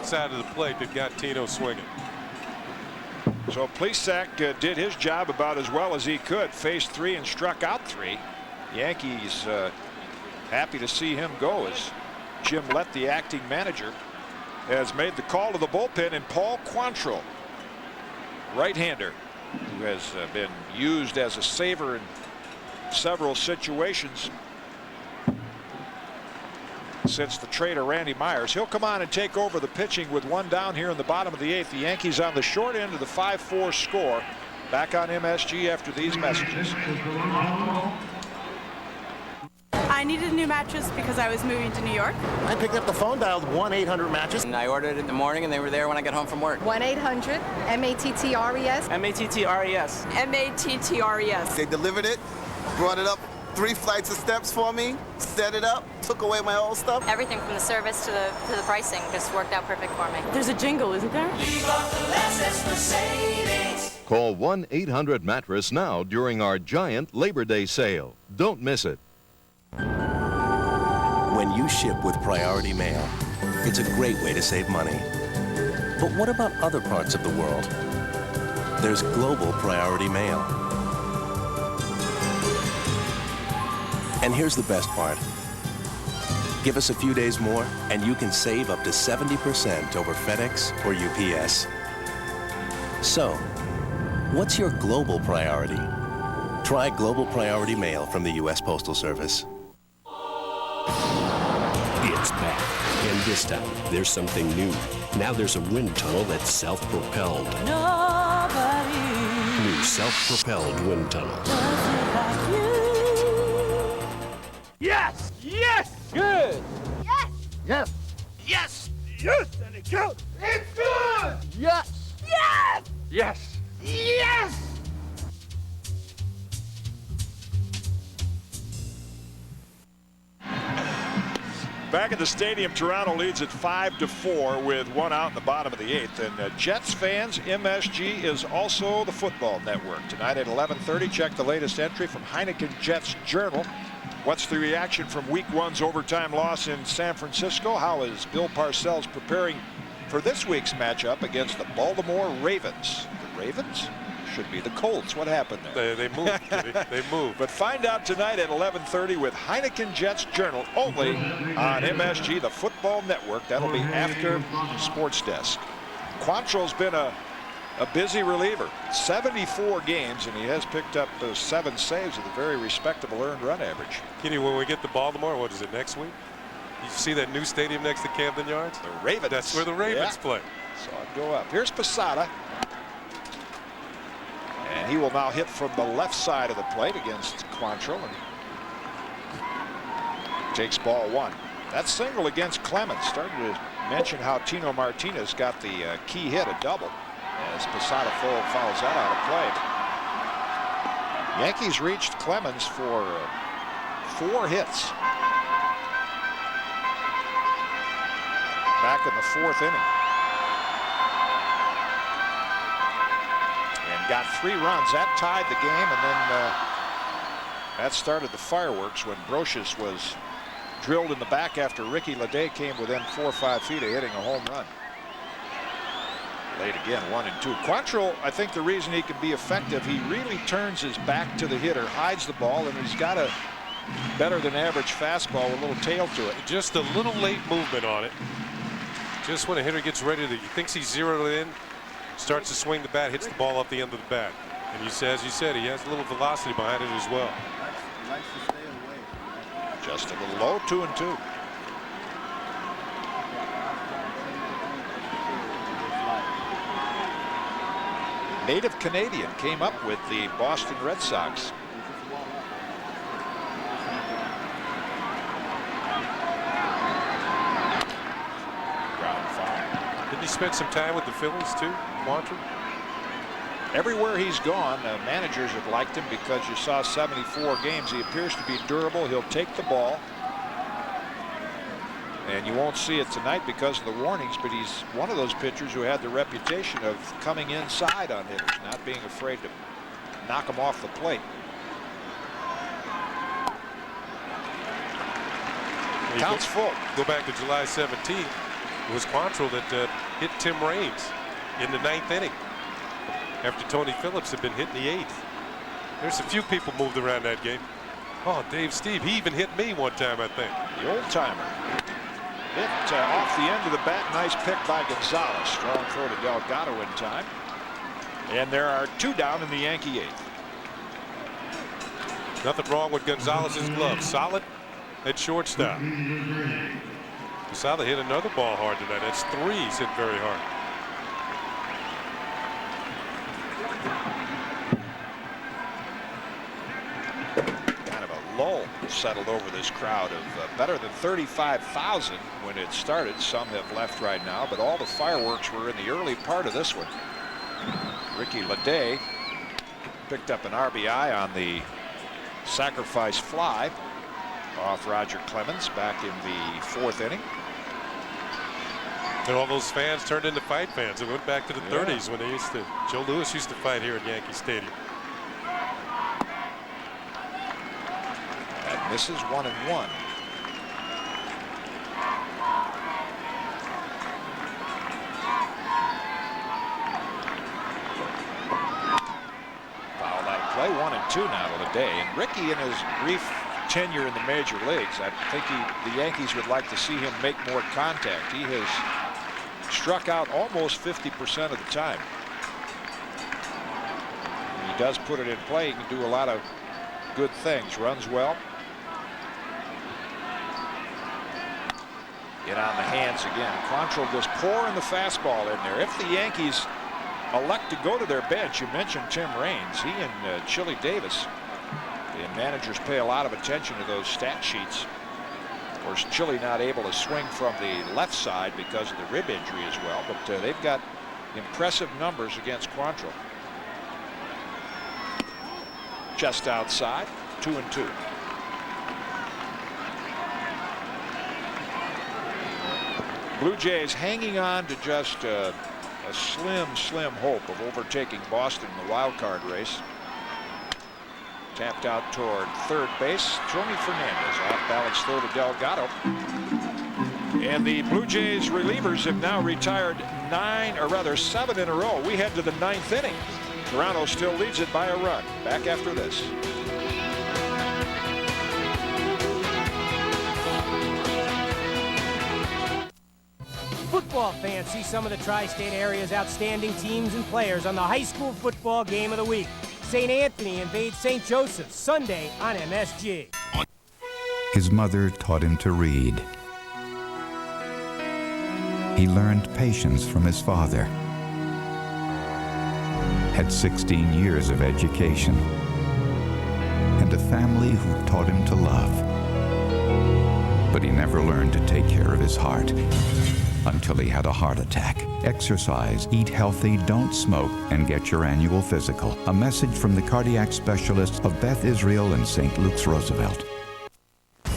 outside of the plate that got Tino swinging. So Plesac did his job about as well as he could. Faced 3 and struck out 3. Yankees happy to see him go as Jim Lett, the acting manager, has made the call to the bullpen, and Paul Quantrill, right-hander, who has been used as a saver in several situations since the trade of Randy Myers. He'll come on and take over the pitching with 1 down here in the bottom of the 8th. The Yankees on the short end of the 5-4 score. Back on MSG after these messages. I needed a new mattress because I was moving to New York. I picked up the phone, dialed 1-800-MATTRESS. And I ordered it in the morning, and they were there when I got home from work. 1-800-MATTRES. M-A-T-T-R-E-S. M-A-T-T-R-E-S. They delivered it, brought it up 3 flights of steps for me, set it up, took away my old stuff. Everything from the service to the pricing just worked out perfect for me. There's a jingle, isn't there? Call 1-800-MATTRESS now during our giant Labor Day sale. Don't miss it. When you ship with Priority Mail, it's a great way to save money. But what about other parts of the world? There's Global Priority Mail. And here's the best part. Give us a few days more, and you can save up to 70% over FedEx or UPS. So, what's your global priority? Try Global Priority Mail from the U.S. Postal Service. It's back, and this time there's something new. Now there's a wind tunnel that's self-propelled. New self-propelled wind tunnel. Yes! Yes! Good! Yes! Yes! Yes! Yes! And it counts! It's good! Yes! Yes! Yes! Yes! Back at the stadium, Toronto leads at 5-4 with 1 out in the bottom of the 8th. And Jets fans, MSG is also the football network. Tonight at 11:30, check the latest entry from Heineken Jets Journal. What's the reaction from Week 1's overtime loss in San Francisco? How is Bill Parcells preparing for this week's matchup against the Baltimore Ravens? The Ravens? Should be the Colts. What happened there? They moved. They moved. But find out tonight at 11:30 with Heineken Jets Journal, only on MSG, the football network. That'll be after Sports Desk. Quantrill's been a busy reliever. 74 games, and he has picked up 7 saves with a very respectable earned run average. Kenny, when we get to Baltimore, what is it, next week? You see that new stadium next to Camden Yards? The Ravens. That's where the Ravens play. So I'd go up. Here's Posada. And he will now hit from the left side of the plate against Quantrill and takes ball 1. That single against Clemens started to mention how Tino Martinez got the key hit, a double, as Posada fouls that out of play. Yankees reached Clemens for 4 hits back in the 4th inning. Got 3 runs. That tied the game, and then that started the fireworks when Brocious was drilled in the back after Ricky Leday came within 4 or 5 feet of hitting a home run. Late again, 1 and 2. Quantrill, I think the reason he can be effective, he really turns his back to the hitter, hides the ball, and he's got a better than average fastball with a little tail to it. Just a little late movement on it. Just when a hitter gets ready to, he thinks he's zeroed it in, starts to swing the bat, hits the ball off the end of the bat. And as you said, he has a little velocity behind it as well. Likes to stay away. Just a little low, 2 and 2. Native Canadian came up with the Boston Red Sox. Didn't he spend some time with the Phillies too, Quantrill? Everywhere he's gone, managers have liked him because you saw 74 games. He appears to be durable. He'll take the ball. And you won't see it tonight because of the warnings, but he's one of those pitchers who had the reputation of coming inside on hitters, not being afraid to knock them off the plate. Counts full. Go back to July 17th. It was Quantrill that hit Tim Raines in the 9th inning after Tony Phillips had been hit in the 8th. There's a few people moved around that game. Oh, Dave Steve, he even hit me one time, I think. The old timer. Hit off the end of the bat. Nice pick by Gonzalez. Strong throw to Delgado in time. And there are 2 down in the Yankee 8th. Nothing wrong with Gonzalez's glove. Solid at shortstop. Posada hit another ball hard tonight. That's 3 he's hit very hard. Kind of a lull settled over this crowd of better than 35,000 when it started. Some have left right now, but all the fireworks were in the early part of this one. Ricky Leday picked up an RBI on the sacrifice fly off Roger Clemens back in the 4th inning. And all those fans turned into fight fans. It went back to the 30s when they used to. Joe Louis used to fight here at Yankee Stadium. That misses 1-1. Fouled out of play. 1-2 now to the day. And Ricky, in his brief tenure in the major leagues, I think the Yankees would like to see him make more contact. He has struck out almost 50% of the time. When he does put it in play, he can do a lot of good things. Runs well. Get on the hands again. Quantrill just pouring the fastball in there. If the Yankees elect to go to their bench, you mentioned Tim Raines. He and Chili Davis. And managers pay a lot of attention to those stat sheets. Of course, Chili not able to swing from the left side because of the rib injury as well, but they've got impressive numbers against Quantrill. Just outside, 2-2. Blue Jays hanging on to just a slim hope of overtaking Boston in the wild card race. Tapped out toward third base. Tony Fernandez off balance throw to Delgado. And the Blue Jays relievers have now retired 7 in a row. We head to the 9th inning. Toronto still leads it by a run. Back after this. Football fans see some of the tri-state area's outstanding teams and players on the high school football game of the week. St. Anthony invades St. Joseph's Sunday on MSG. His mother taught him to read. He learned patience from his father. Had 16 years of education. And a family who taught him to love. But he never learned to take care of his heart. Until he had a heart attack. Exercise, eat healthy, don't smoke, and get your annual physical. A message from the cardiac specialists of Beth Israel and St. Luke's Roosevelt.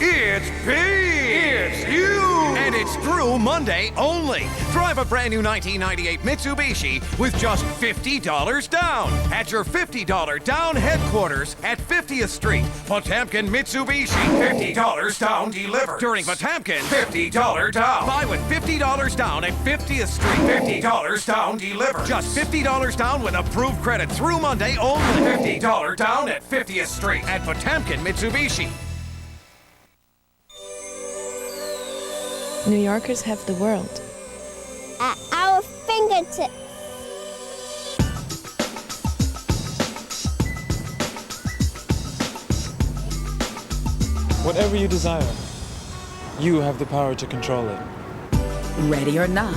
It's big! It's huge! And it's through Monday only. Drive a brand new 1998 Mitsubishi with just $50 down at your $50 down headquarters at 50th Street. Potemkin Mitsubishi. $50 down delivered. During Potemkin, $50 down. Buy with $50 down at 50th Street. $50 down delivered. Just $50 down with approved credit through Monday only. $50 down at 50th Street at Potemkin Mitsubishi. New Yorkers have the world at our fingertips. Whatever you desire, you have the power to control it. Ready or not.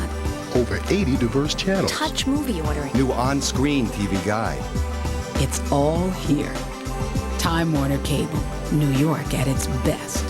Over 80 diverse channels. Touch movie ordering. New on-screen TV guide. It's all here. Time Warner Cable. New York at its best.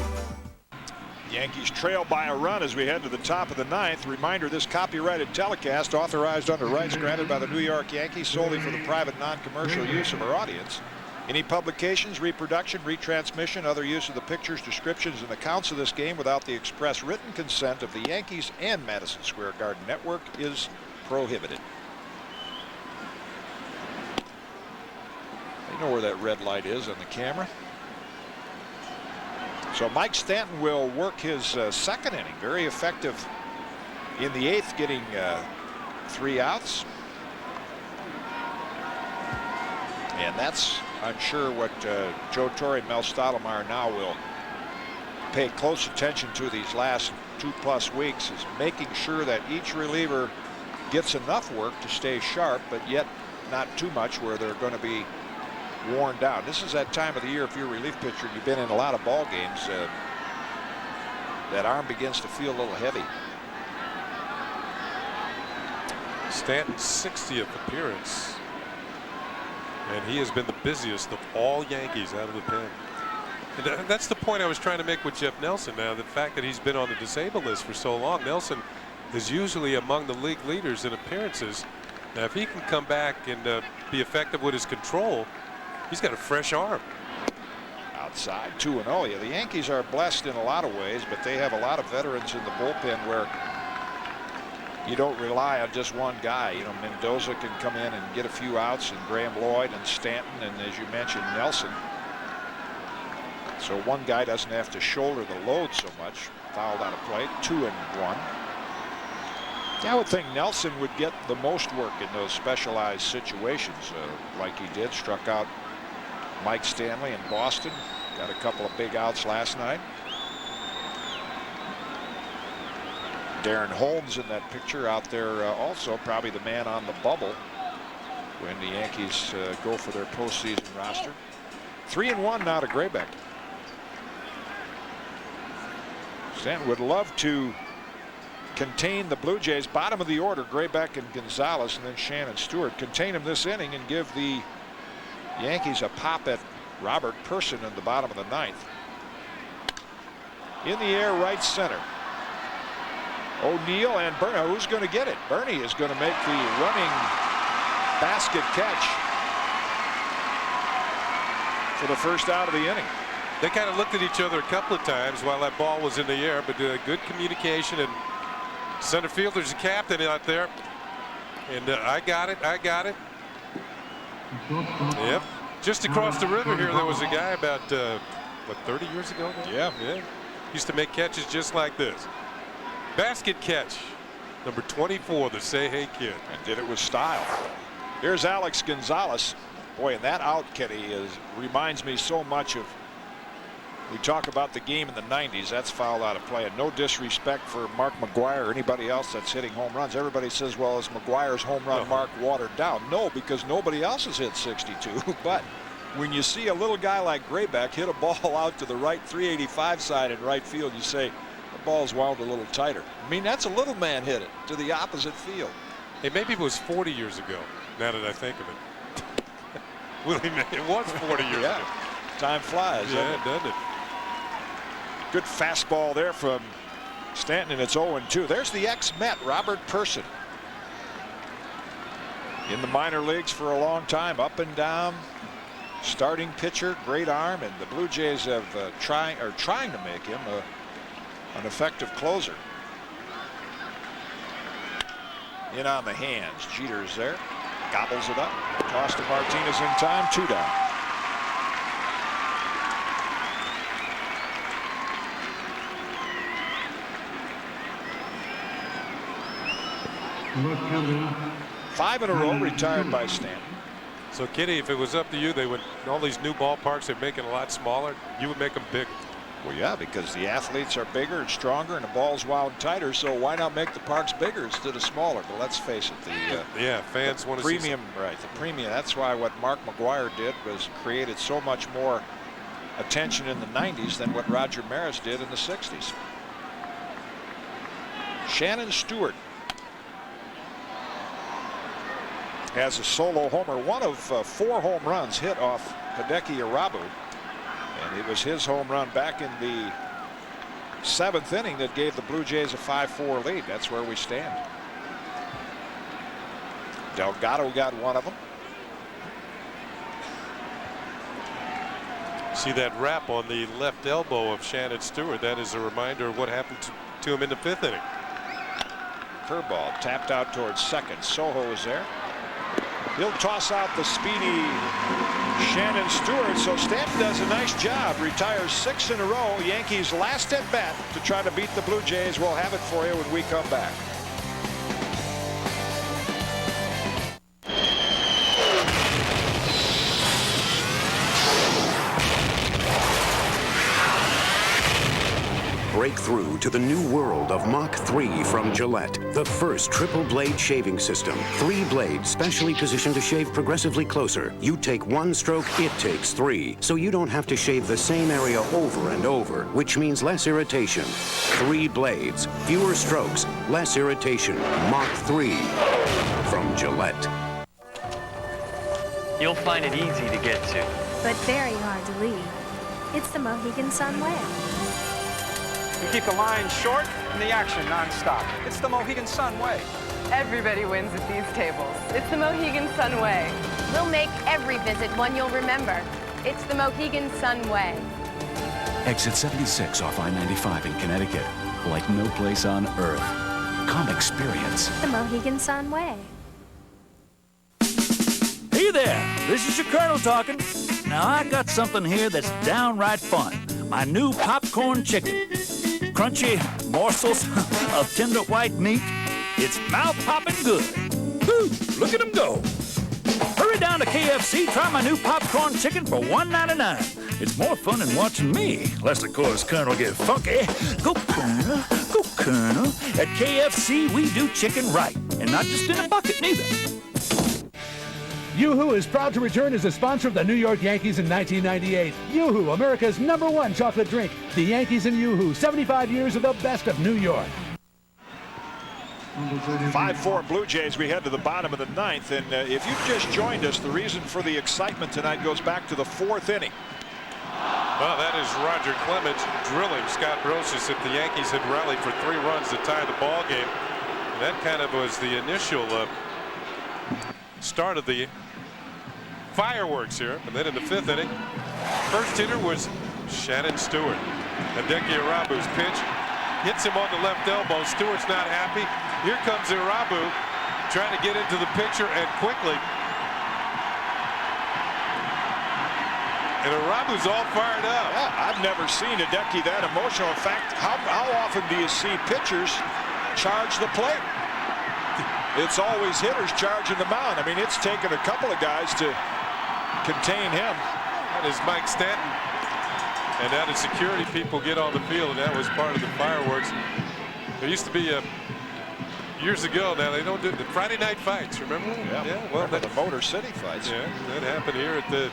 Yankees trail by a run as we head to the top of the 9th. Reminder, this copyrighted telecast authorized under rights granted by the New York Yankees solely for the private non-commercial use of our audience. Any publications, reproduction, retransmission, other use of the pictures, descriptions, and accounts of this game without the express written consent of the Yankees and Madison Square Garden Network is prohibited. They know where that red light is on the camera. So Mike Stanton will work his second inning. Very effective in the 8th, getting 3 outs. And that's, I'm sure, what Joe Torre and Mel Stottlemyre now will pay close attention to these last 2+ weeks, is making sure that each reliever gets enough work to stay sharp, but yet not too much where they're going to be worn down. This is that time of the year, if you're a relief pitcher and you've been in a lot of ball games, that arm begins to feel a little heavy. Stanton's 60th appearance, and he has been the busiest of all Yankees out of the pen. And that's the point I was trying to make with Jeff Nelson. Now, the fact that he's been on the disabled list for so long, Nelson is usually among the league leaders in appearances. Now, if he can come back and be effective with his control, he's got a fresh arm. Outside, 2-0. Yeah, the Yankees are blessed in a lot of ways, but they have a lot of veterans in the bullpen where you don't rely on just one guy. You know, Mendoza can come in and get a few outs, and Graham Lloyd and Stanton, and as you mentioned, Nelson. So one guy doesn't have to shoulder the load so much. Fouled out of play, 2-1. I would think Nelson would get the most work in those specialized situations, like he did. Struck out Mike Stanley in Boston. Got a couple of big outs last night. Darren Holmes in that picture out there also, probably the man on the bubble when the Yankees go for their postseason roster. 3-1 now to Graybeck. Stanton would love to contain the Blue Jays. Bottom of the order, Graybeck and Gonzalez, and then Shannon Stewart. Contain him this inning and give the Yankees a pop at Robert Person in the bottom of the 9th. In the air, right center. O'Neill and Bernie. Who's going to get it? Bernie is going to make the running basket catch for the first out of the inning. They kind of looked at each other a couple of times while that ball was in the air, but good communication, and center fielder's a captain out there. And I got it. Yep. Just across the river here, there was a guy about, what, 30 years ago now? Yeah. Used to make catches just like this. Basket catch, number 24, the Say Hey Kid. And did it with style. Here's Alex Gonzalez. Boy, and that out, Kenny, reminds me so much of, we talk about the game in the 90s. That's fouled out of play. And no disrespect for Mark McGwire or anybody else that's hitting home runs. Everybody says, well, is McGwire's home run mark watered down? No, because nobody else has hit 62. But when you see a little guy like Graybeck hit a ball out to the right 385 side in right field, you say, the ball's wound a little tighter. I mean, that's a little man hit it to the opposite field. Hey, maybe it was 40 years ago, now that I think of it. Willie, it was 40 years ago. Time flies. Yeah, doesn't it? Good fastball there from Stanton, and it's 0-2. There's the ex-Met, Robert Person. In the minor leagues for a long time, up and down. Starting pitcher, great arm, and the Blue Jays have trying to make him an effective closer. In on the hands. Jeter's there. Gobbles it up. Toss to Martinez in time. 2 down. Five in a row retired by Stanton. So, Kitty, if it was up to you, they would, all these new ballparks, they're making a lot smaller. You would make them bigger. Well, yeah, because the athletes are bigger and stronger, and the ball's wound tighter. So why not make the parks bigger instead of smaller? But let's face it, fans want to see premium, right? The premium. That's why what Mark McGwire did was created so much more attention in the 90s than what Roger Maris did in the 60s. Shannon Stewart has a solo homer, one of 4 home runs hit off Hideki Irabu. And it was his home run back in the 7th inning that gave the Blue Jays a 5-4 lead. That's where we stand. Delgado got one of them. See that wrap on the left elbow of Shannon Stewart. That is a reminder of what happened to him in the 5th inning. Curveball tapped out towards second. Soho is there. He'll toss out the speedy Shannon Stewart. So Stanton does a nice job. Retires 6 in a row. Yankees last at bat to try to beat the Blue Jays. We'll have it for you when we come back. break through to the new world of Mach 3 from Gillette. The first triple blade shaving system. 3 blades specially positioned to shave progressively closer. You take 1 stroke, it takes 3. So you don't have to shave the same area over and over, which means less irritation. 3 blades, fewer strokes, less irritation. Mach 3 from Gillette. You'll find it easy to get to, but very hard to leave. It's the Mohegan Sun way. We keep the line short and the action non-stop. It's the Mohegan Sun way. Everybody wins at these tables. It's the Mohegan Sun way. We'll make every visit one you'll remember. It's the Mohegan Sun way. Exit 76 off I-95 in Connecticut. Like no place on earth. Come experience the Mohegan Sun way. Hey there, this is your Colonel talking. Now I got something here that's downright fun. My new popcorn chicken. Crunchy morsels of tender white meat. It's mouth-popping good. Woo, look at them go. Hurry down to KFC, try my new popcorn chicken for $1.99. It's more fun than watching me, unless of course Colonel get funky. Go Colonel, go Colonel. At KFC, we do chicken right, and not just in a bucket neither. Yoo-Hoo is proud to return as a sponsor of the New York Yankees in 1998. Yoo-Hoo, America's #1 chocolate drink. The Yankees and Yoo-Hoo, 75 years of the best of New York. 5-4 Blue Jays. We head to the bottom of the 9th, and if you've just joined us, the reason for the excitement tonight goes back to the 4th inning. Well, that is Roger Clemens drilling Scott Brosius if the Yankees had rallied for 3 runs to tie the ball game. And that kind of was the initial start of the fireworks here. And then in the 5th inning, first hitter was Shannon Stewart. Hideki Irabu's pitch hits him on the left elbow. Stewart's not happy. Here comes Irabu trying to get into the picture, and quickly. And Irabu's all fired up. Yeah, I've never seen Hideki that emotional. In fact, how often do you see pitchers charge the plate? It's always hitters charging the mound. I mean, it's taken a couple of guys to contain him. That is Mike Stanton. And now the security people get on the field, and that was part of the fireworks. There used to be years ago. Now they don't do the Friday night fights. Remember? Yeah. Well, the Motor City fights. Yeah, that happened here at the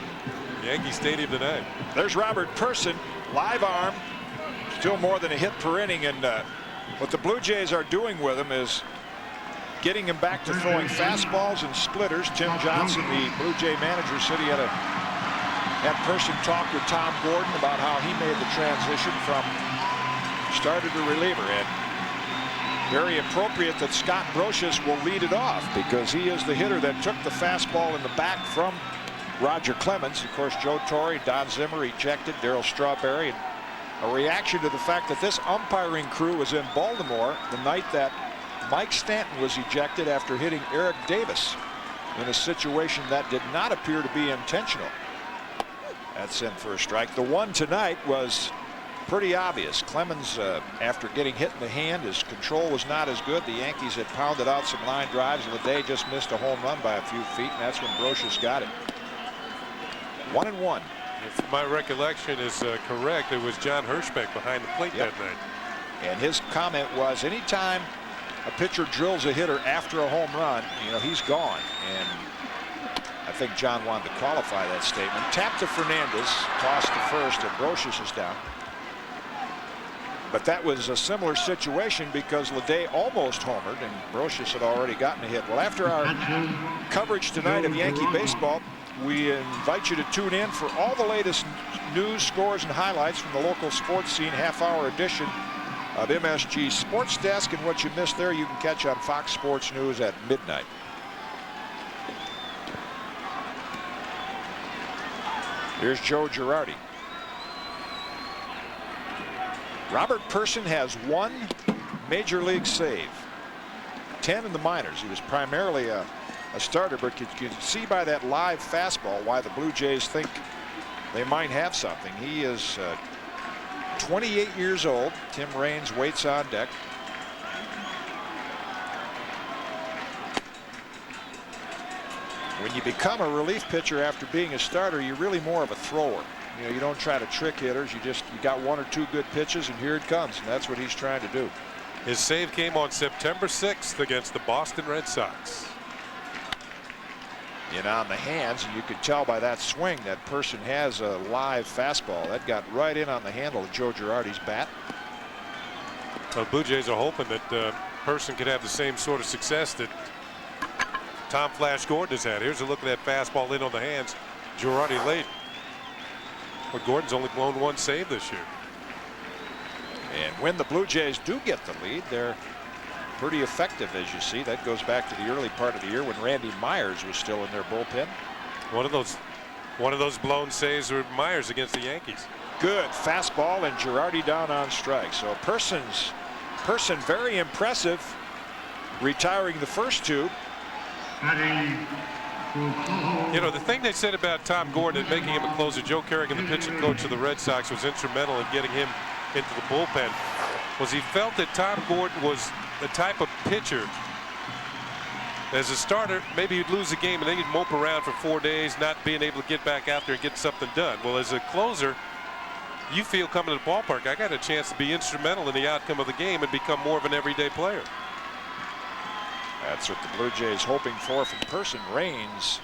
Yankee Stadium tonight. There's Robert Person, live arm, still more than a hit per inning, and what the Blue Jays are doing with him is getting him back to throwing fastballs and splitters. Tim Johnson, the Blue Jay manager, said he had Person talk with Tom Gordon about how he made the transition from starter to reliever, and very appropriate that Scott Brosius will lead it off, because he is the hitter that took the fastball in the back from Roger Clemens. Of course, Joe Torre, Don Zimmer ejected, Darryl Strawberry, and a reaction to the fact that this umpiring crew was in Baltimore the night that Mike Stanton was ejected after hitting Eric Davis in a situation that did not appear to be intentional. That's in for a strike. The one tonight was pretty obvious. Clemens, after getting hit in the hand, his control was not as good. The Yankees had pounded out some line drives, and Leday just missed a home run by a few feet, and that's when Brosius got it. 1-1. If my recollection is correct, it was John Hirschbeck behind the plate that night. And his comment was, anytime a pitcher drills a hitter after a home run, you know, he's gone. And I think John wanted to qualify that statement. Tap to Fernandez, toss to first, and Brosius is down. But that was a similar situation because Leday almost homered, and Brosius had already gotten a hit. Well, after our coverage tonight of Yankee baseball, we invite you to tune in for all the latest news, scores, and highlights from the local sports scene. Half-hour edition of MSG Sports Desk, and what you missed there you can catch on Fox Sports News at midnight. Here's Joe Girardi. Robert Person has 1 major league save, 10 in the minors. He was primarily a starter, but you can see by that live fastball why the Blue Jays think they might have something. He is 28 years old. Tim Raines waits on deck. When you become a relief pitcher after being a starter, you're really more of a thrower. You know, you don't try to trick hitters. You got 1 or 2 good pitches, and here it comes, and that's what he's trying to do. His save came on September 6th against the Boston Red Sox. In on the hands, and you could tell by that swing that Person has a live fastball. That got right in on the handle of Joe Girardi's bat. The Blue Jays are hoping that Person could have the same sort of success that Tom Flash Gordon has had. Here's a look at that fastball in on the hands. Girardi late. But Gordon's only blown 1 save this year. And when the Blue Jays do get the lead, they're pretty effective, as you see. That goes back to the early part of the year when Randy Myers was still in their bullpen. One of those blown saves were Myers against the Yankees. Good fastball, and Girardi down on strike. So Person very impressive, retiring the first 2. You know, the thing they said about Tom Gordon and making him a closer, Joe Kerrigan, the pitching coach of the Red Sox, was instrumental in getting him into the bullpen, was he felt that Tom Gordon was the type of pitcher, as a starter, maybe he'd lose the game and then he'd mope around for 4 days, not being able to get back out there and get something done. Well, as a closer, you feel coming to the ballpark, I got a chance to be instrumental in the outcome of the game and become more of an everyday player. That's what the Blue Jays hoping for from Person. Raines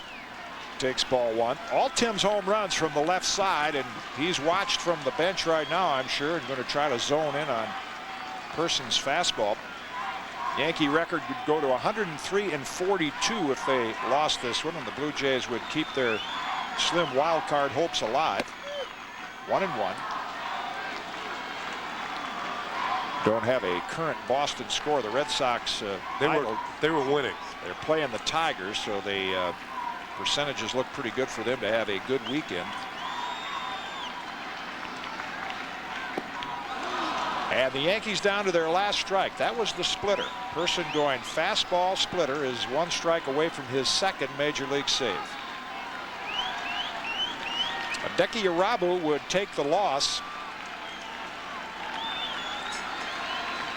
takes ball 1. All Tim's home runs from the left side, and he's watched from the bench right now, I'm sure, and going to try to zone in on Person's fastball. Yankee record would go to 103-42 if they lost this one, and the Blue Jays would keep their slim wild card hopes alive. 1-1. Don't have a current Boston score. The Red Sox they were winning. They're playing the Tigers, so the percentages look pretty good for them to have a good weekend. And the Yankees down to their last strike. That was the splitter. Person going fastball splitter is 1 strike away from his 2nd major league save. Hideki Irabu would take the loss.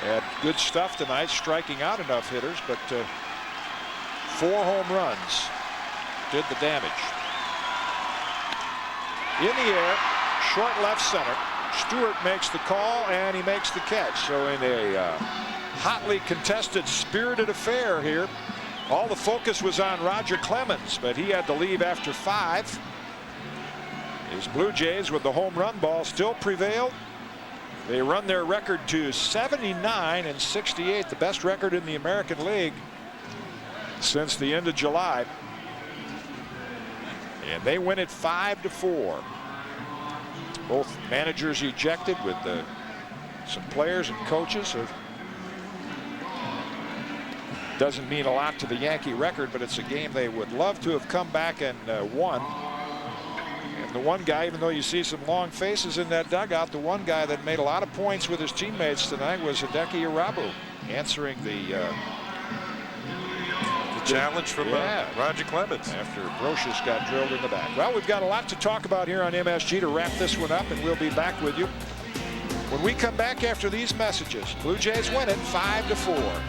Had good stuff tonight, striking out enough hitters, but 4 home runs did the damage. In the air, short left center. Stewart makes the call, and he makes the catch. So in a hotly contested, spirited affair here, all the focus was on Roger Clemens, but he had to leave after 5. His Blue Jays, with the home run ball, still prevailed. They run their record to 79-68, the best record in the American League since the end of July. And they win it 5-4. Both managers ejected, with some players and coaches. Doesn't mean a lot to the Yankee record, but it's a game they would love to have come back and won. And the one guy, even though you see some long faces in that dugout, the one guy that made a lot of points with his teammates tonight was Hideki Irabu, answering the challenge from Roger Clemens after Brocious got drilled in the back. Well, we've got a lot to talk about here on MSG to wrap this one up, and we'll be back with you when we come back after these messages. Blue Jays win it 5-4.